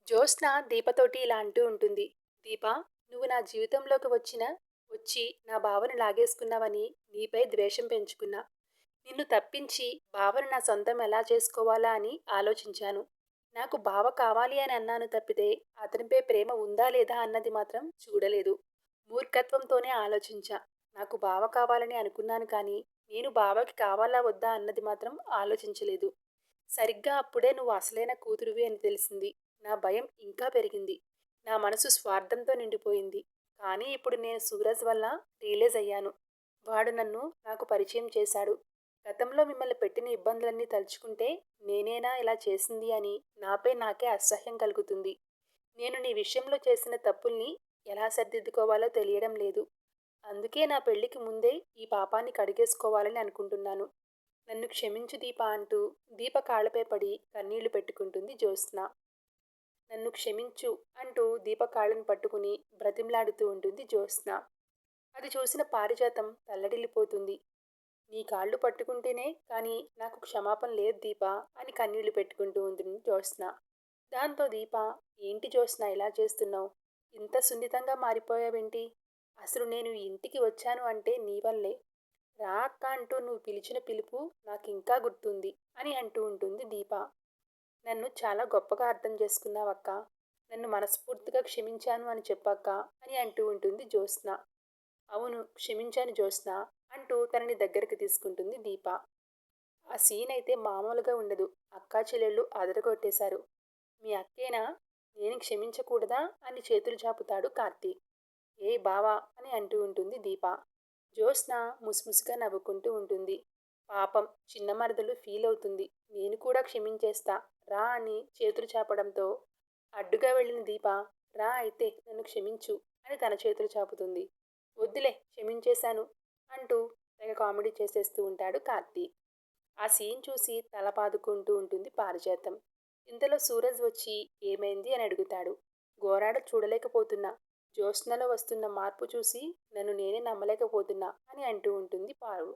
జ్యోత్స్న దీపతోటి ఇలా అంటూ ఉంటుంది. దీప, నువ్వు నా జీవితంలోకి వచ్చి నా బావని లాగేసుకున్నావని నీపై ద్వేషం పెంచుకున్నా. నిన్ను తప్పించి బావని నా సొంతం ఎలా చేసుకోవాలా అని ఆలోచించాను. నాకు బావ కావాలి అని అన్నాను తప్పితే అతనిపై ప్రేమ ఉందా లేదా అన్నది మాత్రం చూడలేదు. మూర్ఖత్వంతోనే ఆలోచించా. నాకు బావ కావాలని అనుకున్నాను కానీ నేను బావకి కావాలా వద్దా అన్నది మాత్రం ఆలోచించలేదు. సరిగ్గా అప్పుడే నువ్వు అసలైన కూతురివి అని తెలిసింది. నా భయం ఇంకా పెరిగింది. నా మనసు స్వార్థంతో నిండిపోయింది. కానీ ఇప్పుడు నేను సూరజ్ వల్ల రియలైజ్ అయ్యాను. వాడు నన్ను నాకు పరిచయం చేశాడు. గతంలో మిమ్మల్ని పెట్టిన ఇబ్బందులన్నీ తలుచుకుంటే నేనేనా ఇలా చేసింది అని నాపై నాకే అసహ్యం కలుగుతుంది. నేను నీ విషయంలో చేసిన తప్పుల్ని ఎలా సరిదిద్దుకోవాలో తెలియడం లేదు. అందుకే నా పెళ్లికి ముందే ఈ పాపాన్ని కడిగేసుకోవాలని అనుకుంటున్నాను. నన్ను క్షమించు దీప అంటూ దీప కాళ్ళపై పడి కన్నీళ్లు పెట్టుకుంటుంది జ్యోత్స్న. నన్ను క్షమించు అంటూ దీప కాళ్ళను పట్టుకుని బ్రతిమలాడుతూ ఉంటుంది జ్యోత్స్న. అది చూసిన పారిజాతం తల్లడిల్లిపోతుంది. నీ కాళ్ళు పట్టుకుంటేనే కానీ నాకు క్షమాపణ లేదు దీప అని కన్నీళ్లు పెట్టుకుంటూ ఉంటుంది జ్యోత్స్న. దాంతో దీప, ఏంటి జ్యోత్స్న ఇలా చేస్తున్నావు? ఇంత సున్నితంగా మారిపోయావేంటి? అసలు నేను ఈ ఇంటికి వచ్చాను అంటే నీ వల్లే. రా అక్క అంటూ నువ్వు పిలిచిన పిలుపు నాకింకా గుర్తుంది అని అంటూ ఉంటుంది దీప. నన్ను చాలా గొప్పగా అర్థం చేసుకున్నావక్క. నన్ను మనస్ఫూర్తిగా క్షమించాను అని చెప్పక్క అని అంటూ ఉంటుంది జ్యోత్స్న. అవును, క్షమించాను జ్యోత్స్న అంటూ తనని దగ్గరికి తీసుకుంటుంది దీప. ఆ సీన్ అయితే మామూలుగా ఉండదు. అక్కా చెల్లెళ్ళు అదరగొట్టేశారు. మీ అక్కేనా? నేను క్షమించకూడదా అని చేతులు చాపుతాడు కార్తీక్. ఏ బావా అని అంటూ ఉంటుంది దీప. జ్యోత్స్న ముసిముసిగా నవ్వుకుంటూ ఉంటుంది. పాపం చిన్న మరదలు ఫీల్ అవుతుంది. నేను కూడా క్షమించేస్తా రా అని చేతులు చాపడంతో అడ్డుగా వెళ్ళిన దీప, రా అయితే నన్ను క్షమించు అని తన చేతులు చాపుతుంది. వద్దులే, క్షమించేశాను అంటూ తెగ కామెడీ చేసేస్తూ ఉంటాడు కార్తీక్. ఆ సీన్ చూసి తల పాదుకుంటూ ఉంటుంది పారిజాతం. ఇంతలో సూరజ్ వచ్చి ఏమైంది అని అడుగుతాడు. గోరాడ చూడలేకపోతున్నా. జ్యోత్స్నలో వస్తున్న మార్పు చూసి నన్ను నేనే నమ్మలేకపోతున్నా అని అంటూ ఉంటుంది పారు.